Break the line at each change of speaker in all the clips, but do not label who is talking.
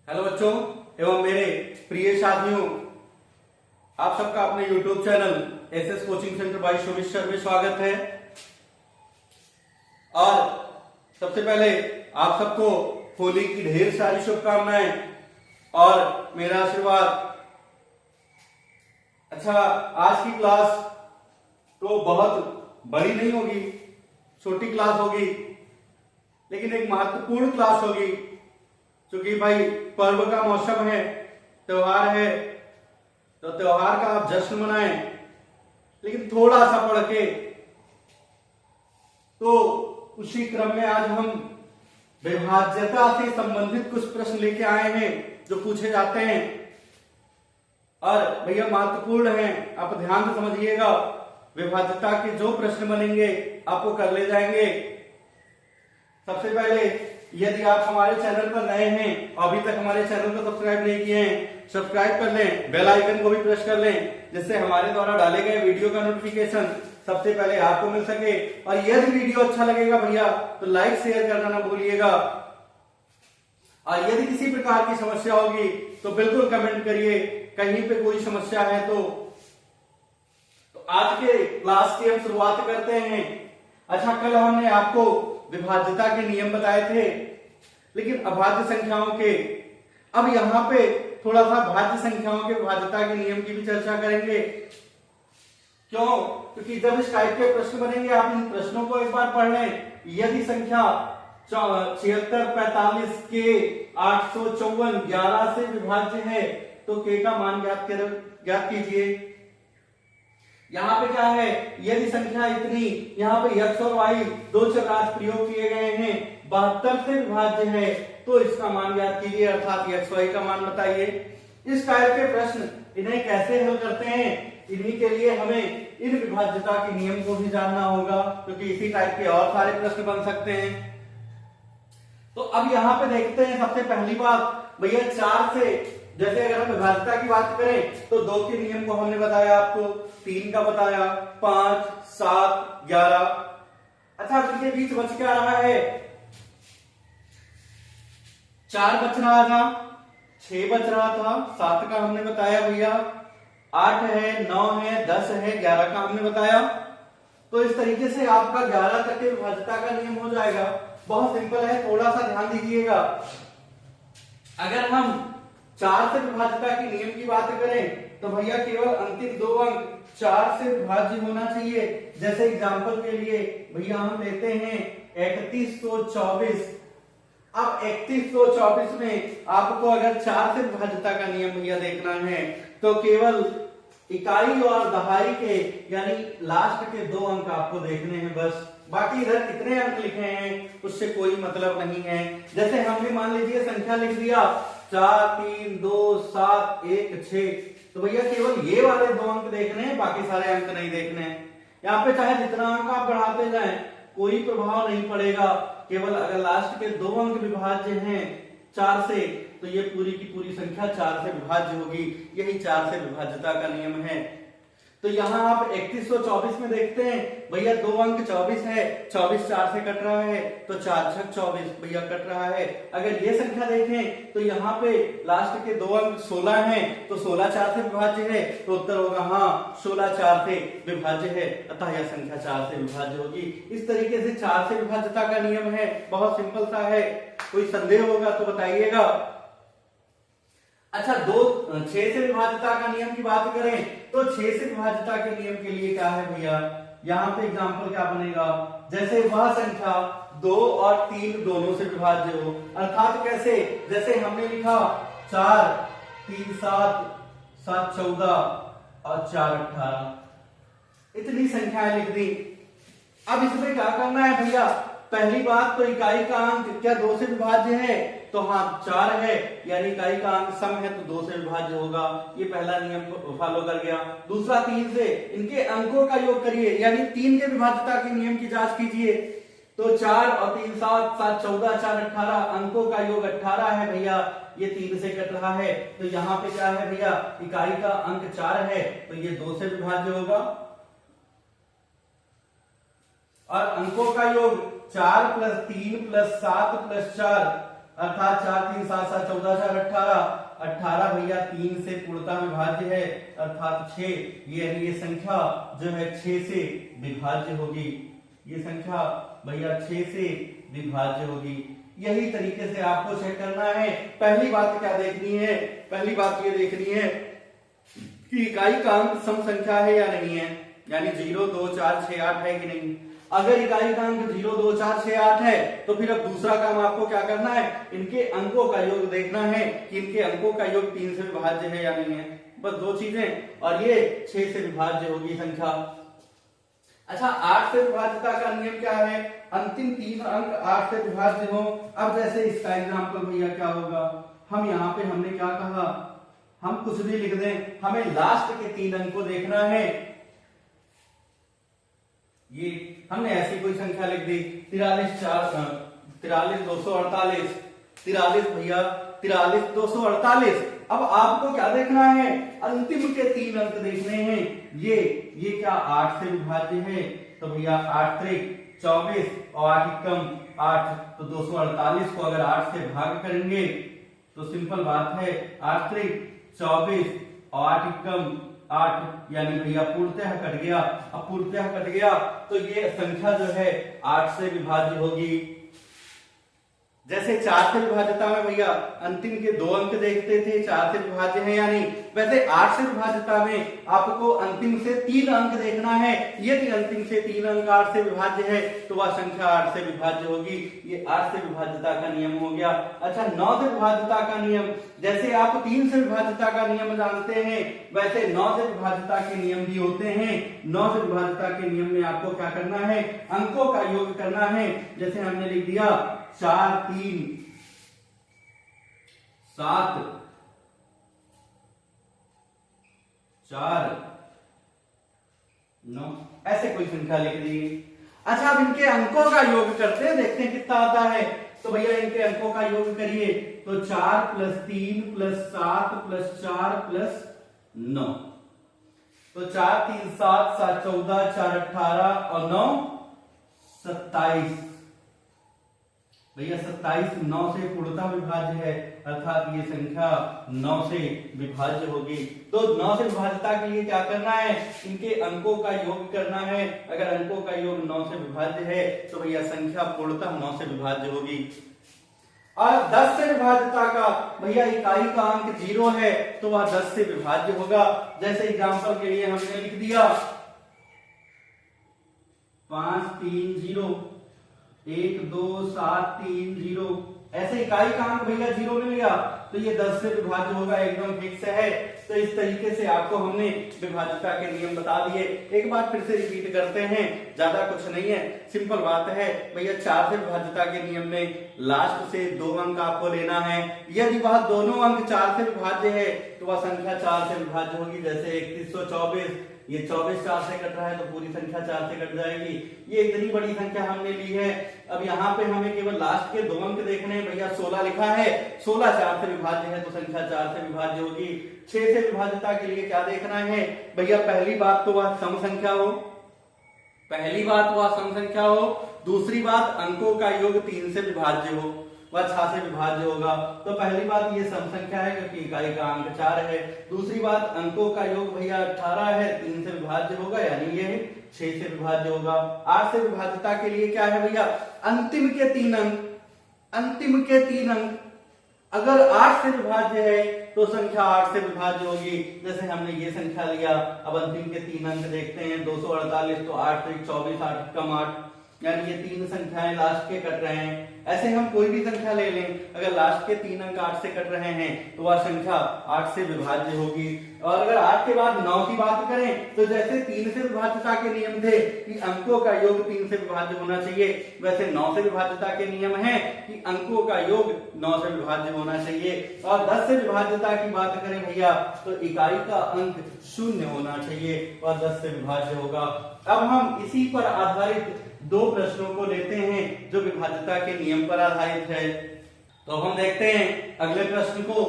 Hello बच्चों एवं मेरे प्रिय साथियों, आप सबका अपने YouTube channel SS coaching centre by Shomeshwar में स्वागत है। और सबसे पहले आप सबको होली की ढेर सारी शुभकामनाएं और मेरा आशीर्वाद। अच्छा, आज की क्लास तो बहुत बड़ी नहीं होगी, छोटी क्लास होगी, लेकिन एक महत्वपूर्ण क्लास होगी। क्योंकि भाई पर्व का मौसम है, त्योहार है, तो त्योहार का आप जश्न मनाएं, लेकिन थोड़ा सा पढ़ के। तो उसी क्रम में आज हम विभाज्यता से संबंधित कुछ प्रश्न लेके आए हैं जो पूछे जाते हैं और भैया महत्वपूर्ण हैं, आप ध्यान से समझिएगा। विभाज्यता के जो प्रश्न बनेंगे आपको कर ले जाएंगे। सबसे पहले, यदि आप हमारे चैनल पर नए हैं और अभी तक हमारे चैनल को सब्सक्राइब नहीं किए हैं, सब्सक्राइब कर लें, बेल आइकन को भी प्रेस कर लें, जिससे हमारे द्वारा डाले गए वीडियो का नोटिफिकेशन सबसे पहले आपको मिल सके। और यदि वीडियो अच्छा लगेगा भैया तो लाइक शेयर करना ना भूलिएगा। और यदि किसी प्रकार की समस्या होगी तो बिल्कुल कमेंट करिए, कहीं पे कोई समस्या है तो आज के क्लास की हम शुरुआत करते हैं। अच्छा, कल हमने आपको विभाज्यता के नियम बताए थे, लेकिन अभाज्य संख्याओं के, अब यहां पे थोड़ा सा भाज्य संख्याओं के विभाज्यता के नियम की भी चर्चा करेंगे। क्यों? क्योंकि जब इस टाइप के प्रश्न बनेंगे आप इन प्रश्नों को एक बार पढ़ लें। यदि संख्या 76, 45 के 854 11 से विभाज्य है तो के का मान ज्ञात कीजिए। यहाँ पे क्या है, यदि संख्या इतनी, यहाँ पे x और y दो चर प्रयोग किए गए हैं, 72 से विभाज्य है तो इसका मान ज्ञात कीजिए, अर्थात x y का मान बताइए। इस टाइप के प्रश्न इन्हें कैसे हल करते हैं, इन्हीं के लिए हमें इन विभाज्यता के नियम को भी जानना होगा, क्योंकि इसी टाइप के और सारे प्रश्न बन सकते हैं। तो अब यहाँ पे देखते हैं, सबसे पहली बात भैया 4 से, जैसे अगर हम विभाज्यता की बात करें तो 2 के नियम को हमने बताया आपको, 3 का बताया, 5, 7, 11। अच्छा, इनके बीच बच क्या रहा है, 4 बच रहा था, 6 बच रहा था, 7 का हमने बताया भैया, 8 है, 9 है, 10 है, 11 का हमने बताया। तो इस तरीके से आपका 11 तक के विभाज्यता का नियम हो जाएगा। बहुत सिंपल है, थोड़ा सा ध्यान दीजिएगा। अगर हम 4 से विभाज्यता के नियम की बात करें तो भैया केवल अंतिम 2 अंक 4 से विभाज्य होना चाहिए। जैसे एग्जांपल के लिए भैया हम लेते हैं 3124। अब 3124 में आपको अगर 4 से विभाज्यता का नियम भैया देखना है तो केवल इकाई और दहाई के, यानी लास्ट के 2 अंक आपको देखने हैं बस। बाकी इधर कितने अंक लिखे हैं उससे कोई मतलब नहीं है। जैसे हमने मान लीजिए संख्या लिख दिया 4, 3, 2, 7, 1, 6, तो भैया केवल ये वाले 2 अंक देखने हैं, बाकी सारे अंक नहीं देखने हैं। यहाँ पे चाहे जितना अंक आप बढ़ाते जाएं कोई प्रभाव नहीं पड़ेगा। केवल अगर लास्ट के 2 अंक विभाज्य हैं 4 से तो ये पूरी की पूरी संख्या 4 से विभाज्य होगी। यही 4 से विभाज्यता का नियम है। तो यहाँ आप 3124 में देखते हैं भैया 2 अंक 24 है, 24 4 से कट रहा है तो 4 6 24 भैया कट रहा है। अगर ये संख्या देखें तो यहाँ पे लास्ट के 2 अंक 16 हैं तो 16 4 से विभाज्य है, तो उत्तर होगा हाँ 16 4 से विभाज्य है, अतः यह संख्या 4 से विभाज्य होगी। इस तरीके से 4 से विभाज्यता का नियम है, बहुत सिंपल सा है। कोई संदेह होगा तो बताइएगा। अच्छा, 6 से विभाज्यता का नियम की बात करें तो 6 से विभाज्यता के नियम के लिए क्या है भैया, यहाँ पे एग्जांपल क्या बनेगा, जैसे वह संख्या 2 और 3 दोनों से विभाज्य हो। अर्थात कैसे, जैसे हमने लिखा 4, 3 7, 7 14 और 4 18, इतनी संख्याएं लिख दी। अब इसमें क्या करना है भैया, पहली बात तो इकाई का अंक क्या 2 से विभाज्य है, तो हाँ 4 है, यानी इकाई का अंक सम है तो 2 से विभाज्य होगा। ये पहला नियम फॉलो कर गया। दूसरा 3 से इनके अंकों का योग करिए, यानी 3 के विभाज्यता के नियम की जांच कीजिए। तो 4 और 3 7, 7 14, 4 18, अंकों का योग 18 है भैया, ये 3 से कट रहा है। तो यहाँ पे क्या है भैया, इकाई का अंक 4 है तो ये 2 से विभाज्य होगा, और अंकों का योग 4 + 3 + 7 + 4 अर्थात 4 3 7 7 14 4 18 18 भैया 3 से पूर्णतः विभाज्य है अर्थात 6। ये संख्या जो है 6 से विभाज्य होगी। ये संख्या भैया 6 से विभाज्य होगी। यही तरीके से आपको चेक करना है। पहली बात क्या देखनी है? पहली बात ये देखनी है कि इकाई का अंक सम संख्या है या नहीं है, यानी 0 2 4 6 8 है कि नहीं। अगर इकाई का अंक 0 2 4 6 8 है तो फिर अब दूसरा काम आपको क्या करना है, इनके अंकों का योग देखना है कि इनके अंकों का योग 3 से विभाज्य है या नहीं है। बस दो चीजें, और ये 6 से विभाज्य होगी संख्या। अच्छा, 8 से विभाज्यता का नियम क्या है? अंतिम 3 अंक 8 से विभाज्य हो। अब जैसे इसका एग्जाम्पल भैया क्या होगा, हम यहाँ पे हमने क्या कहा, हम कुछ भी लिख दें, हमें लास्ट के 3 अंक को देखना है। ये हमने ऐसी कोई संख्या लिख दी 43 248, 43 भैया 43 248। अब आपको क्या देखना है, अंतिम के 3 अंक देखने हैं। ये क्या 8 से विभाज्य है, तो भैया 8 3 24 और 8 एकम 8, तो 248 को अगर 8 से भाग करेंगे तो सिंपल बात है 8 3 24 और 8 एकम 8, यानी भैया पूर्णतः कट गया। अब पूर्णतः कट गया तो ये संख्या जो है 8 से विभाज्य होगी। जैसे 4 से विभाज्यता में भैया अंतिम के 2 अंक देखते थे 4 से विभाज्य है या नहीं, वैसे 8 से विभाज्यता में आपको अंतिम से 3 अंक देखना है। यदि अंतिम से 3 अंक 8 से विभाज्य है तो वह संख्या 8 से विभाज्य होगी। ये 8 से विभाज्यता का नियम हो गया। अच्छा, 9 से विभाज्यता का नियम, जैसे आप 3 से विभाज्यता का नियम जानते हैं वैसे 9 से विभाज्यता के नियम भी होते हैं। 9 से विभाज्यता के नियम में आपको क्या करना है, अंकों का योग करना है। जैसे हमने लिख दिया 4 3 7 4 9, ऐसे कोई संख्या लिख दी। अच्छा, अब इनके अंकों का योग करते हैं, देखते हैं कितना आता है। तो भैया इनके अंकों का योग करिए तो 4 + 3 + 7 + 4 + 9, तो 4 3 7 7 14 4 18 और 9 27। भैया 27 9 से पूर्णतः विभाज्य है अर्थात ये संख्या 9 से विभाज्य होगी। तो 9 से विभाज्यता के लिए क्या करना है, इनके अंकों का योग करना है। अगर अंकों का योग 9 से विभाज्य है तो भैया संख्या पूर्णतः 9 से विभाज्य होगी। और 10 से विभाज्यता का भैया इकाई का अंक 0 है तो वह 10 से विभाज्य होगा। जैसे एग्जांपल के लिए हमने लिख दिया 5 3 0 1 2 7 3 0, ऐसे इकाई का अंक भैया 0 मिल गया तो ये 10 से विभाज्य होगा, एकदम फिक्स है। तो इस तरीके से आपको हमने विभाज्यता के नियम बता दिए। एक बार फिर से रिपीट करते हैं, ज्यादा कुछ नहीं है, सिंपल बात है भैया। 4 से विभाज्यता के नियम में लास्ट से 2 अंक आपको लेना है। यदि वह दोनों अंक 4 से विभाज्य है तो वह संख्या 4 से विभाज्य होगी। जैसे 3124, ये 24 4 से कट रहा है तो पूरी संख्या 4 से कट जाएगी। ये इतनी बड़ी संख्या हमने ली है। अब यहाँ पे हमें केवल लास्ट के 2 अंक देखने हैं। भैया 16 लिखा है, 16 4 से विभाज्य है तो संख्या 4 से विभाज्य होगी। 6 से विभाज्यता के लिए क्या देखना है भैया, पहली बात तो वह सम संख्या हो, पहली बात वह सम संख्या हो। दूसरी बात अंकों का योग 3 से विभाज्य हो, वह 6 से विभाज्य होगा। तो पहली बात ये सम संख्या है क्योंकि इकाई का अंक 4 है। दूसरी बात अंकों का योग भैया 18 है, 3 से विभाज्य होगा, यानी ये 6 से विभाज्य होगा। 8 से विभाज्यता के लिए क्या है भैया, अंतिम के 3 अंक, अंतिम के 3 अंक अगर 8 से विभाज्य है तो संख्या 8 से विभाज्य होगी। जैसे हमने ये संख्या लिया, अब अंतिम के 3 अंक देखते हैं 248, तो 8 3 24 8 एकम 8, यानी ये 3 संख्याएं लास्ट के कट रहे हैं। ऐसे हम कोई भी संख्या ले लें, अगर लास्ट के 3 अंक 8 से कट रहे हैं तो वह संख्या 8 से विभाज्य होगी। और अगर 8 के बाद 9 की बात करें तो जैसे 3 से विभाज्यता के नियम थे कि अंकों का योग 3 से विभाज्य होना चाहिए, वैसे 9 से विभाज्यता के नियम है कि अंकों का योग 9 से विभाज्य होना चाहिए। और 10 से विभाज्यता की बात करें भैया तो इकाई का अंक 0 होना चाहिए और 10 से विभाज्य होगा। अब हम इसी पर आधारित 2 प्रश्नों को लेते हैं जो विभाज्यता के नियम पर आधारित है। तो हम देखते हैं अगले प्रश्न को,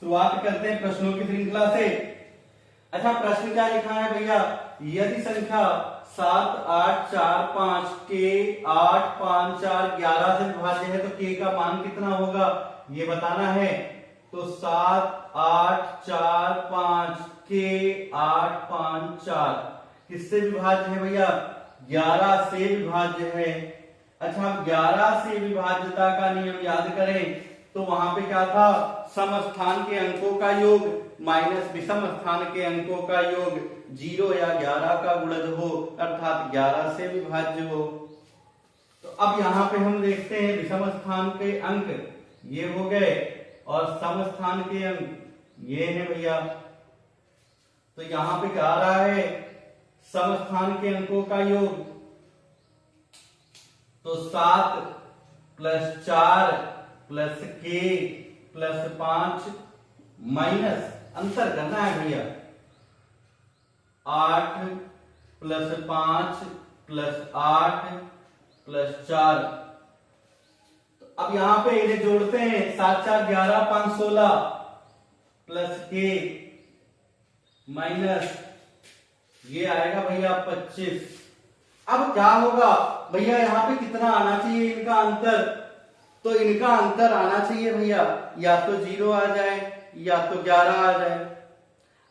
शुरुआत करते हैं प्रश्नों की श्रृंखला से। अच्छा, प्रश्न क्या लिखा है भैया, यदि संख्या 7 8 4 5 के 8 5 4 11 से विभाज्य है तो के का मान कितना होगा ये बताना है। तो 7 8 4 5 के 8 5 4 किससे विभाज्य है भैया 11 से विभाज्य है। अच्छा हम 11 से विभाज्यता का नियम याद करें तो वहां पे क्या था सम स्थान के अंकों का योग माइनस विषम स्थान के अंकों का योग 0 या 11 का गुणज हो अर्थात 11 से विभाज्य हो। तो अब यहाँ पे हम देखते हैं विषम स्थान के अंक ये हो गए और सम स्थान के अंक ये है भैया। तो यहाँ पे क्या आ रहा है सम स्थान के अंकों का योग तो 7 प्लस 4 प्लस के प्लस 5 माइनस अंतर करना है भैया 8 प्लस 5 प्लस 8 प्लस 4। तो अब यहां पे इन्हें जोड़ते हैं 7 4 11 5 16 प्लस के माइनस ये आएगा भैया 25। अब क्या होगा भैया यहाँ पे कितना आना चाहिए इनका अंतर तो इनका अंतर आना चाहिए भैया या तो 0 आ जाए या तो 11 आ जाए।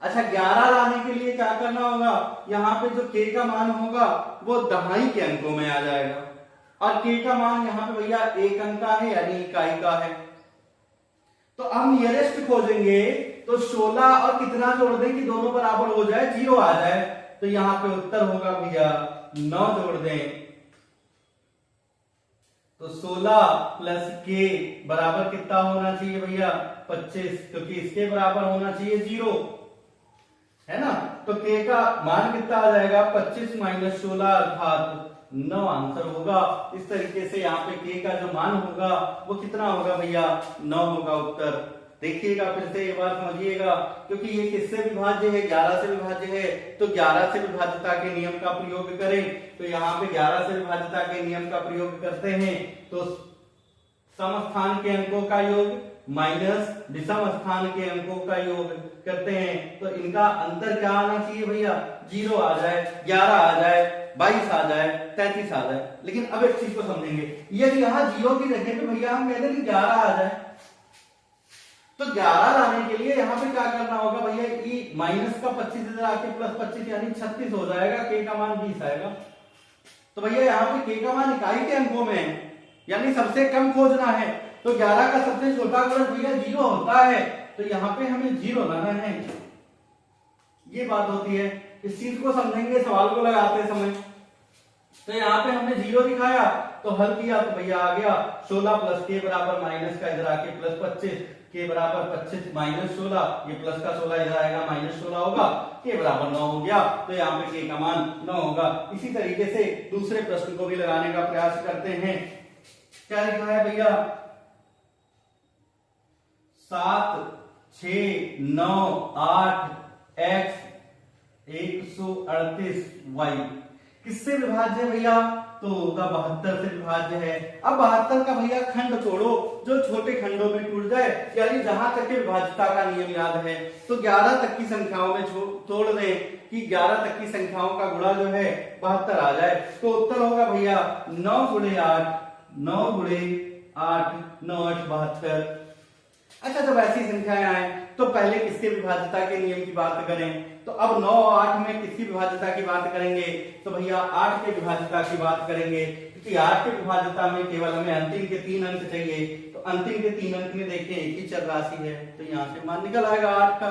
अच्छा 11 लाने के लिए क्या करना होगा यहाँ पे जो k का मान होगा वो दहाई के अंकों में आ जाएगा और k का मान यहाँ पे भैया एक अंक का है यानी इकाई का है। तो हम नियरेस्ट खोजेंगे तो 16 और कितना जोड़ दें कि दोनों बराबर हो जाए 0 आ जाए। तो यहाँ पे उत्तर होगा भैया 9 जोड़ दें तो 16 प्लस के बराबर कितना होना चाहिए भैया 25 क्योंकि इसके बराबर होना चाहिए 0 है ना। तो के का मान कितना आ जाएगा 25 माइनस 16 अर्थात 9 आंसर होगा। इस तरीके से यहाँ पे के का जो मान होगा वो कितना होगा भैया 9 होगा उत्तर। देखिएगा फिर से एक बार समझिएगा क्योंकि ये किससे विभाज्य है 11 से विभाज्य है तो 11 से विभाज्यता के नियम का प्रयोग करें। तो यहाँ पे 11 से विभाज्यता के नियम का प्रयोग करते हैं तो समस्थान के अंकों का योग माइनस विषम स्थान के अंकों का योग करते हैं तो इनका अंतर क्या आना चाहिए भैया 0 आ जाए 11 आ जाए 22 आ जाए 33 आ जाए। लेकिन अब एक चीज को समझेंगे यदि यहाँ 0 की जगह पे भैया हम कहते हैं 11 आ जाए तो 11 लाने के लिए यहाँ पे क्या करना होगा भैया ई माइनस का 25 इधर आके प्लस 25 यानी 36 हो जाएगा के का मान 20 आएगा। तो भैया यहाँ पे के का मान इकाई के अंकों में है यानी सबसे कम खोजना है तो 11 का सबसे छोटा गुणज भैया 0 होता है तो यहाँ पे हमें 0 लाना है। ये बात होती है इस चीज को समझेंगे सवाल को लगाते समय। तो यहाँ पे हमने 0 दिखाया तो हल किया तो भैया आ गया 16 प्लस के बराबर माइनस का इधर आके प्लस 25 के बराबर 25 माइनस 16 ये प्लस का 16 इधर आएगा माइनस 16 होगा के बराबर 9 हो गया। तो यहाँ पे के का मान 9 होगा। इसी तरीके से दूसरे प्रश्न को भी लगाने का प्रयास करते हैं। क्या लिखा है भैया 7 6 9 8 x 138 y किससे विभाज्य है भैया तो होगा 72 से विभाज्य है। अब 72 का भैया खंड तोड़ो जो छोटे खंडों में टूट जाए यानी जहां तक के विभाज्यता का नियम याद है तो 11 तक की संख्याओं में तोड़ दें कि 11 तक की संख्याओं का गुणा जो है 72 आ जाए। तो उत्तर होगा भैया 9 गुणे 8 9 गुणे 8 9 8 72। अच्छा जब ऐसी संख्याएं आए तो पहले किसके विभाज्यता के नियम की बात करें तो अब 9 और 8 में किसकी विभाज्यता की बात करेंगे तो भैया 8 के विभाज्यता की बात करेंगे क्योंकि 8 के विभाज्यता में केवल हमें अंतिम के 3 अंक चाहिए। तो अंतिम के 3 अंक में देखते हैं एक ही चर राशि है तो यहाँ से मान निकल आएगा 8 का।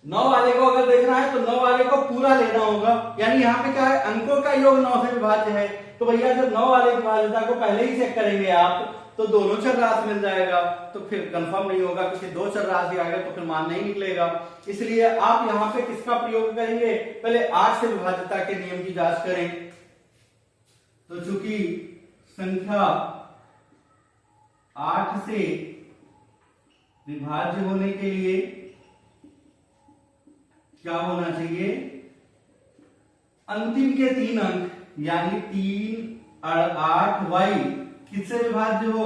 9 वाले को अगर देखना है तो 9 वाले को पूरा लेना होगा यानी यहाँ पे क्या है अंकों का योग 9 से विभाज्य है। तो भैया जब 9 वाले विभाज्यता को पहले ही चेक करेंगे आप तो दोनों चर राशि मिल जाएगा तो फिर कंफर्म नहीं होगा क्योंकि 2 चर राशि आ गए तो फिर मान नहीं निकलेगा। इसलिए आप यहाँ पे किसका प्रयोग करेंगे पहले 8 से विभाज्यता के नियम की जांच करें। तो चूंकि संख्या 8 से विभाज्य होने के लिए क्या होना चाहिए अंतिम के 3 अंक यानी 3 और 8 y किससे विभाज्य हो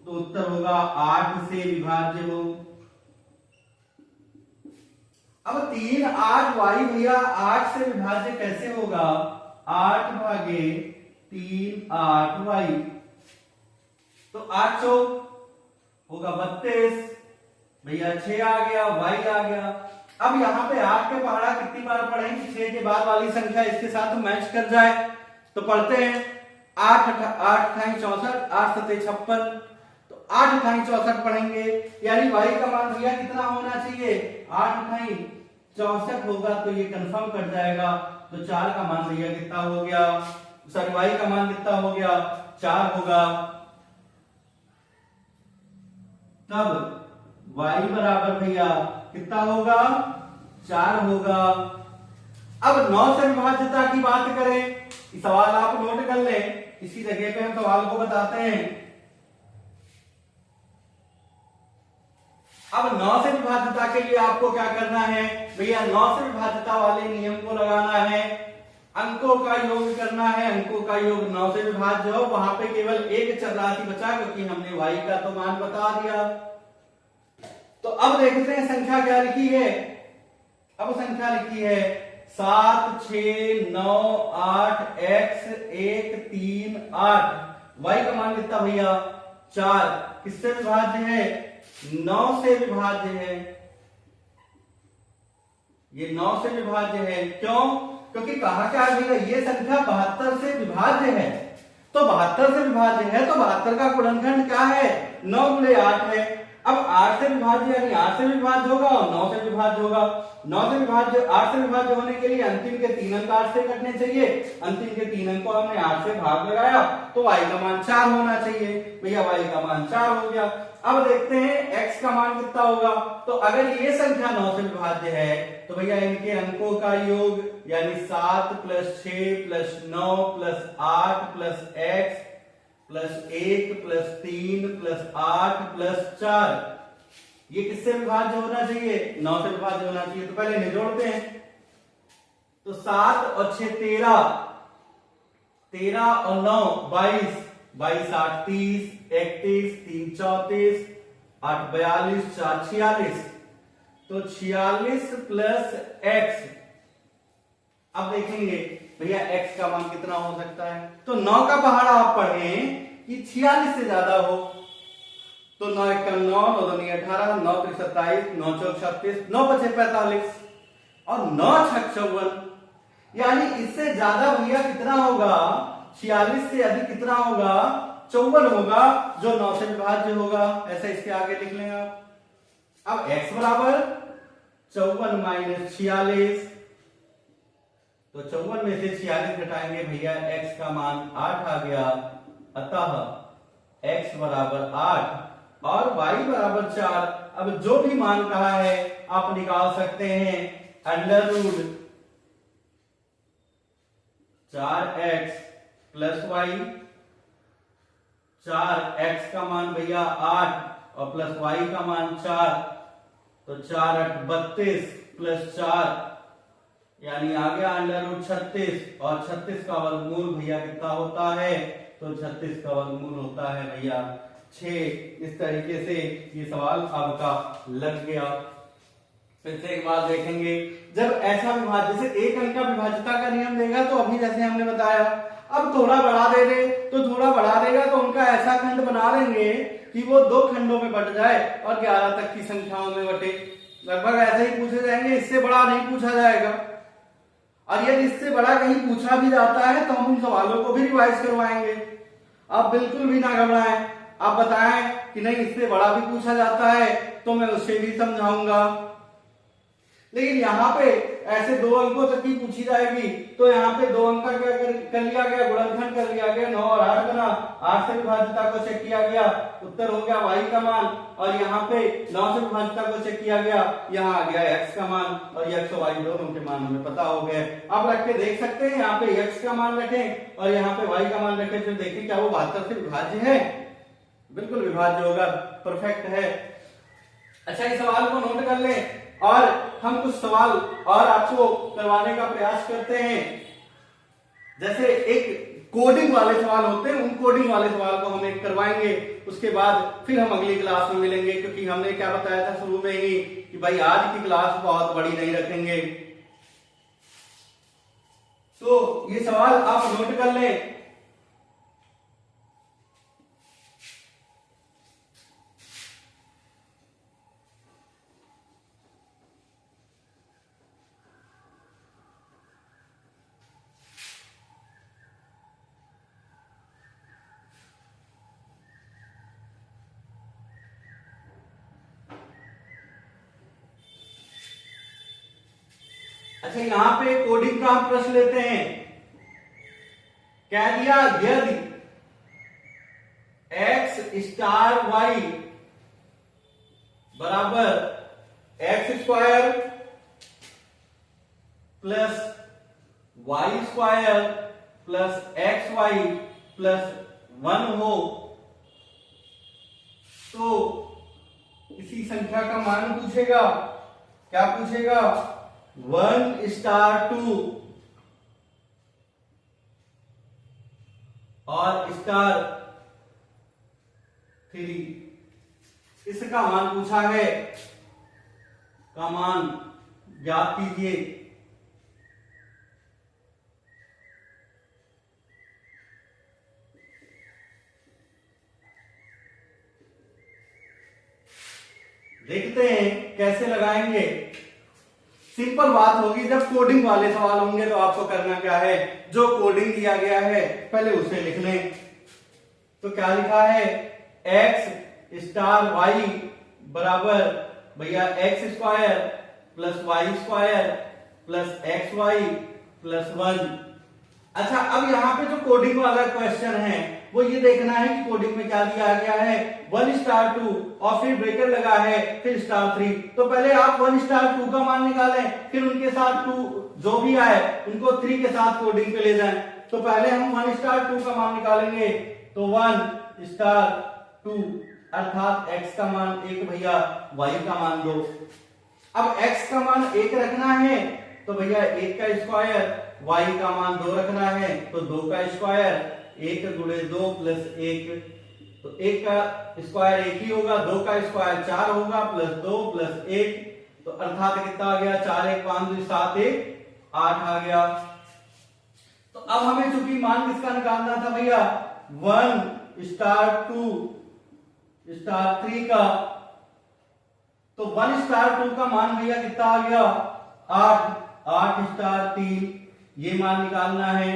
तो उत्तर होगा 8 से विभाज्य हो। अब 3 8 वाई भैया 8 से विभाज्य कैसे होगा? 8 भागे 3 8 वाई, तो 8 चौक होगा 32 भैया, 6 आ गया, वाई आ गया। अब यहाँ पे 8 के पहाड़ा कितनी बार पढ़ेंगे? 6 के बाद वाली संख्या इसके साथ मैच कर जाए तो पढ़ते हैं। 8 8 64, 8 7 56, तो 8 64 पढ़ेंगे, यानी वाई का मान भैया कितना होना चाहिए? 8 64 होगा, तो ये कंफर्म कर जाएगा। तो 4 का मान भैया कितना हो गया? सॉरी, वाई का मान कितना हो गया? 4 होगा। तब y बराबर भैया कितना होगा? 4 होगा। अब 9 से विभाज्यता की बात करें, सवाल आप नोट कर लें, इसी जगह पे हम सवाल को बताते हैं। अब 9 से विभाज्यता के लिए आपको क्या करना है भैया? 9 से विभाज्यता वाले नियम को लगाना है, अंकों का योग करना है। अंकों का योग 9 से विभाज्य हो, वहां पे केवल एक चर राशि बचा, क्योंकि हमने y का तो मान बता दिया। तो अब देखते हैं संख्या क्या लिखी है। अब संख्या लिखी है 7 6 9 8 x 1 3 8। y का मान कितना भैया? 4। किससे विभाज्य है? 9 से विभाज्य है। ये 9 से विभाज्य है। क्यों? क्योंकि कहा क्या है भैया? ये संख्या 72 से विभाज्य है। तो 72 से विभाज्य है, तो 72 का गुणनखंड क्या है? 9 गुणे 8 है। अब 8 से विभाज्य यानी 8 से विभाज्य होगा और 9 से विभाज्य होगा। 9 से विभाज्य 8 से विभाज्य होने के लिए अंतिम के 3 अंक 8 से कटने चाहिए। अंतिम के 3 अंक को हमने 8 से भाग लगाया, तो y का मान 4 होना चाहिए भैया। y का मान 4 हो गया। अब देखते हैं x का मान कितना होगा। तो अगर ये संख्या 9 से विभाज्य है, तो भैया इनके अंकों का योग यानी 7 + 6 + 9 + 8 + x + 1 + 3 + 8 + 4, ये किससे विभाज्य होना चाहिए? 9 से विभाज्य होना चाहिए। तो पहले इन्हें जोड़ते हैं। तो 7 और 6 13, 13 और 9 22, 22 8 30, 31 3 34, 8 42, 4 46, तो 46 + x। अब देखेंगे भैया x का मान कितना हो सकता है। तो 9 का पहाड़ा आप पढ़ें कि 46 से ज्यादा हो, तो 9 1 9, 9 2 18, 9 3 27, 9 4 36, 9 5 45 और 9 6 54, यानी इससे ज्यादा भैया कितना होगा? 46 से अधिक कितना होगा? 54 होगा, जो 9 से विभाज्य होगा। ऐसे इसके आगे लिख लें आप। अब x बराबर 54 - 46, तो 54 में से 46 घटाएंगे भैया, x का मान 8 आ गया। अतः x बराबर 8 और y बराबर 4। अब जो भी मान कहा है आप निकाल सकते हैं। √ 4x + y, 4x का मान भैया 8 और प्लस y का मान 4, तो 4 8 32 + 4 यानी आ गया √ 36, और 36 का वर्गमूल भैया कितना होता है? तो 36 का वर्गमूल होता है भैया 6। इस तरीके से ये सवाल आपका लग गया। फिर से एक बात देखेंगे, जब ऐसा विभाज्य जैसे एक अंक का विभाज्यता का नियम देगा, तो अभी जैसे हमने बताया, अब थोड़ा बढ़ा दे दे तो थोड़ा बढ़ा देगा, तो उनका ऐसा खंड बना लेंगे कि वो 2 खंडों में बट जाए और 11 तक की संख्याओं में बटे। लगभग ऐसे ही पूछे जाएंगे, इससे बड़ा नहीं पूछा जाएगा। और यदि इससे बड़ा कहीं पूछा भी जाता है तो हम उन सवालों को भी रिवाइज करवाएंगे। आप बिल्कुल भी ना घबराएं, आप बताएं कि नहीं इससे बड़ा भी पूछा जाता है तो मैं उससे भी समझाऊंगा। लेकिन यहाँ पे ऐसे 2 अंकों तक की पूछी जाएगी, तो यहाँ पे 2 अंक का क्या कर लिया गया? गुणनखंड कर लिया गया। 9 और 8 बना, 8 से विभाज्यता को चेक किया गया, उत्तर हो गया y का मान। और यहाँ पे 9 से विभाज्यता को चेक किया गया, यहाँ आ गया x का मान, और x और y दोनों के मान हमें पता हो गए। आप रख के देख सकते हैं, यहाँ पे x का मान रखें और यहाँ पे y का मान रखें, फिर देखिए क्या वो 72 से विभाज्य है? बिल्कुल विभाज्य होगा, परफेक्ट है। अच्छा, इस सवाल को नोट कर लें और हम कुछ सवाल और आपको करवाने का प्रयास करते हैं। जैसे एक कोडिंग वाले सवाल होते हैं, उन कोडिंग वाले सवाल को हम एक करवाएंगे। उसके बाद फिर हम अगली क्लास में मिलेंगे, क्योंकि हमने क्या बताया था शुरू में ही कि भाई आज की क्लास बहुत बड़ी नहीं रखेंगे। तो ये सवाल आप नोट कर लें। अच्छा, यहां पे कोडिंग का हम प्रश्न लेते हैं। क्या दिया? यदि x स्टार y बराबर X square plus Y square plus X Y plus 1 हो, तो किसी संख्या का मान पूछेगा। क्या पूछेगा? 1 स्टार 2 और स्टार 3, इसका मान पूछा है। का मान ज्ञात कीजिए। देखते हैं कैसे लगाएंगे। सिंपल बात होगी, जब कोडिंग वाले सवाल होंगे तो आपको करना क्या है, जो कोडिंग दिया गया है पहले उसे लिख लें। तो क्या लिखा है? x स्टार y बराबर भैया X square plus Y square plus X Y plus 1। अच्छा, अब यहाँ पे जो कोडिंग वाला क्वेश्चन है वो ये देखना है कि कोडिंग में क्या दिया गया है। 1 स्टार 2 और फिर ब्रेकेट लगा है, फिर स्टार 3। तो पहले आप 1 स्टार 2 का मान निकालें, फिर उनके साथ 2 जो भी आए उनको 3 के साथ कोडिंग पे ले जाएं। तो पहले हम 1 स्टार 2 का मान निकालेंगे। तो 1 स्टार 2 अर्थात x का मान 1 भैया, y का मान 2। अब x का मान 1 रखना है तो भैया 1 का स्क्वायर, y का मान 2 रखना है तो 2 का स्क्वायर, 1 गुणे 2 प्लस 1, तो 1 का स्क्वायर 1 ही होगा, 2 का स्क्वायर 4 होगा प्लस 2 प्लस 1, तो अर्थात कितना आ गया? 4 1 5 2 7 1 8 आ गया। तो अब हमें चूंकि मान किसका निकालना था भैया? 1 स्टार 2 स्टार 3 का, तो 1 स्टार 2 का मान भैया कितना आ गया? 8 8 स्टार 3, ये मान निकालना है।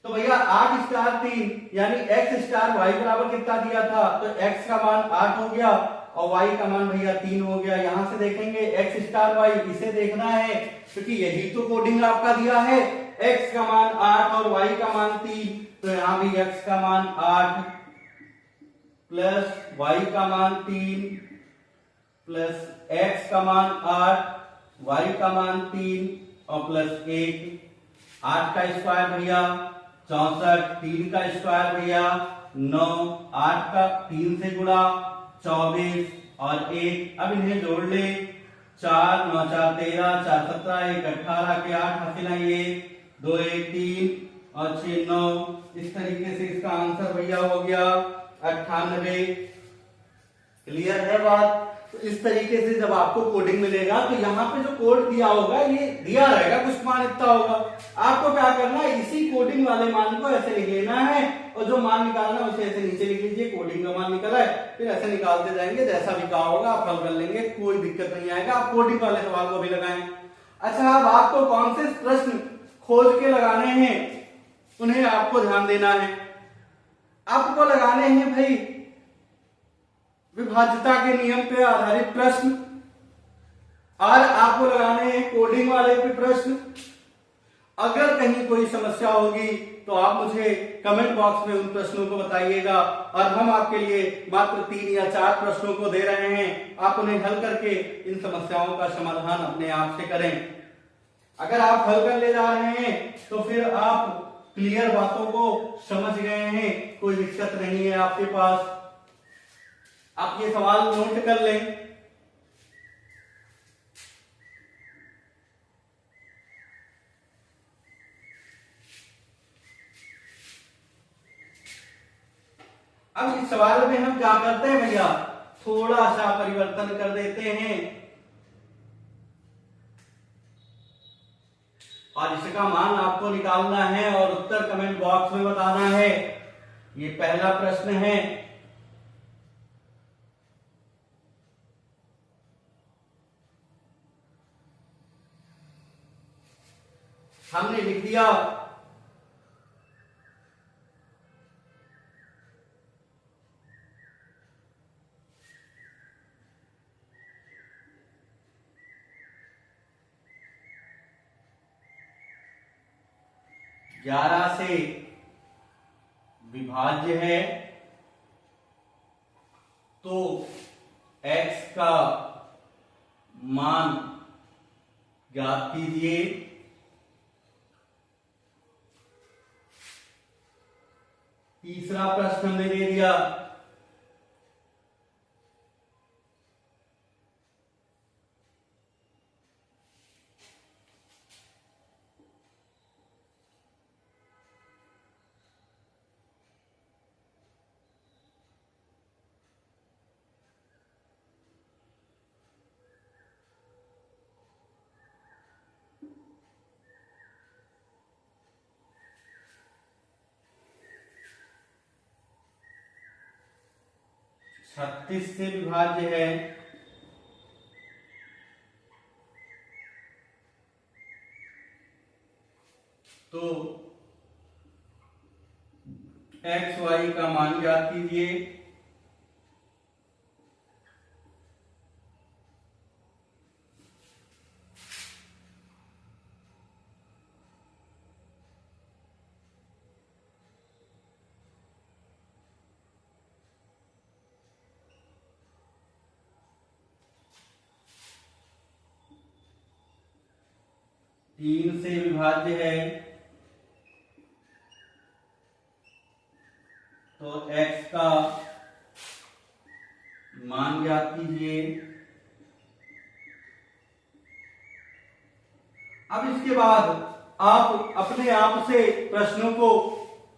तो भैया 8 स्टार 3 यानी x स्टार y बराबर कितना दिया था? तो x का मान 8 हो गया और y का मान भैया 3 हो गया। यहां से देखेंगे x स्टार y, इसे देखना है क्योंकि यही तो कोडिंग आपका दिया है। x का मान 8 और y का मान 3, तो यहां भी x का मान 8 प्लस y का मान 3 प्लस x का मान 8, y का मान 3 और प्लस 1। 8 का स्क्वायर भैया 64, 3 का स्क्वायर भैया 9, 8 का 3 से गुणा 24 और 1। अब इन्हें जोड़ ले, 4 9 4 13, 4 17 1 18 के 8 हासिल है ये, 2 1 3 और 6 9। इस तरीके से इसका आंसर भैया हो गया 98। क्लियर है बात? तो इस तरीके से जब आपको कोडिंग मिलेगा तो यहाँ पे जो कोड दिया होगा ये दिया रहेगा, कुछ मान इतना होगा। आपको क्या करना है, इसी कोडिंग वाले मान को ऐसे लिख लेना है और जो मान निकालना है उसे ऐसे नीचे लिख लीजिए। कोडिंग का मान निकला है, फिर ऐसे निकालते जाएंगे, जैसा भी कहा होगा आप हल कर लेंगे, कोई दिक्कत नहीं आएगा। आप कोडिंग वाले सवाल को भी लगाएं। अच्छा, अब आपको कौन से प्रश्न खोज के लगाने हैं उन्हें आपको ध्यान देना है। आपको लगाने हैं भाई विभाज्यता के नियम पे आधारित प्रश्न, और आपको लगाने हैं कोडिंग वाले पे प्रश्न। अगर कहीं कोई समस्या होगी तो आप मुझे कमेंट बॉक्स में उन प्रश्नों को बताइएगा और हम आपके लिए मात्र 3 या 4 प्रश्नों को दे रहे हैं। आप उन्हें हल करके इन समस्याओं का समाधान अपने आप से करें। अगर आप हल कर ले जा रहे हैं तो फिर आप क्लियर बातों को समझ गए हैं, कोई दिक्कत नहीं है आपके पास। आप ये सवाल नोट कर लें। अब इस सवाल में हम क्या करते हैं भैया, थोड़ा सा परिवर्तन कर देते हैं और इसका मान आपको निकालना है और उत्तर कमेंट बॉक्स में बताना है। ये पहला प्रश्न है। हमने लिख दिया। ग्यारह से विभाज्य है तो x का मान ज्ञात कीजिए। तीसरा प्रश्न हमने दे दिया। छत्तीस से विभाज्य है तो एक्स वाई का मान ज्ञात कीजिए। तीन से विभाज्य है तो x का मान ज्ञात कीजिए। अब इसके बाद आप अपने आप से प्रश्नों को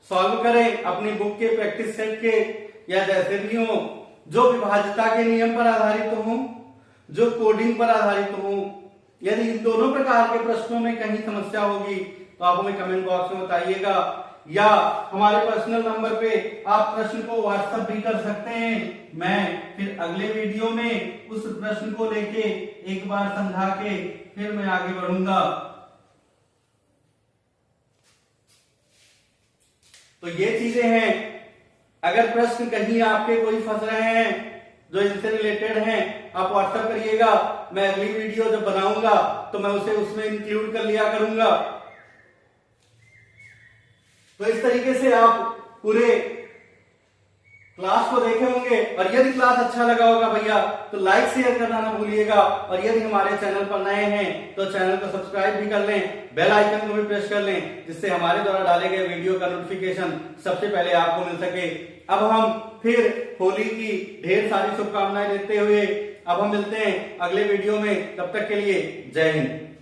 सॉल्व करें अपनी बुक के प्रैक्टिस सेट के या जैसे भी हो, जो विभाज्यता के नियम पर आधारित हो, जो कोडिंग पर आधारित हो। यदि इन दोनों प्रकार के प्रश्नों में कहीं समस्या होगी तो आप हमें कमेंट बॉक्स में बताइएगा या हमारे पर्सनल नंबर पे आप प्रश्न को व्हाट्सएप भी कर सकते हैं। मैं फिर अगले वीडियो में उस प्रश्न को लेके एक बार समझा के फिर मैं आगे बढ़ूंगा। तो ये चीजें हैं। अगर प्रश्न कहीं आपके कोई फंस रहे हैं जो इनसे रिलेटेड हैं, आप व्हाट्सएप करिएगा। मैं अगली वीडियो जब बनाऊंगा तो मैं उसे उसमें इंक्लूड कर लिया करूंगा। तो इस तरीके से आप पूरे क्लास को देखे होंगे और यदि क्लास अच्छा लगा होगा भैया तो लाइक शेयर करना ना भूलिएगा। और यदि हमारे चैनल पर नए हैं तो चैनल को सब्सक्राइब भी कर लें, बेल आइकन को भी प्रेस कर लें, जिससे हमारे द्वारा डाले गए वीडियो का नोटिफिकेशन सबसे पहले आपको मिल सके। अब हम फिर होली की ढेर सारी शुभकामनाएं देते हुए अब हम मिलते हैं अगले वीडियो में। तब तक के लिए जय हिंद।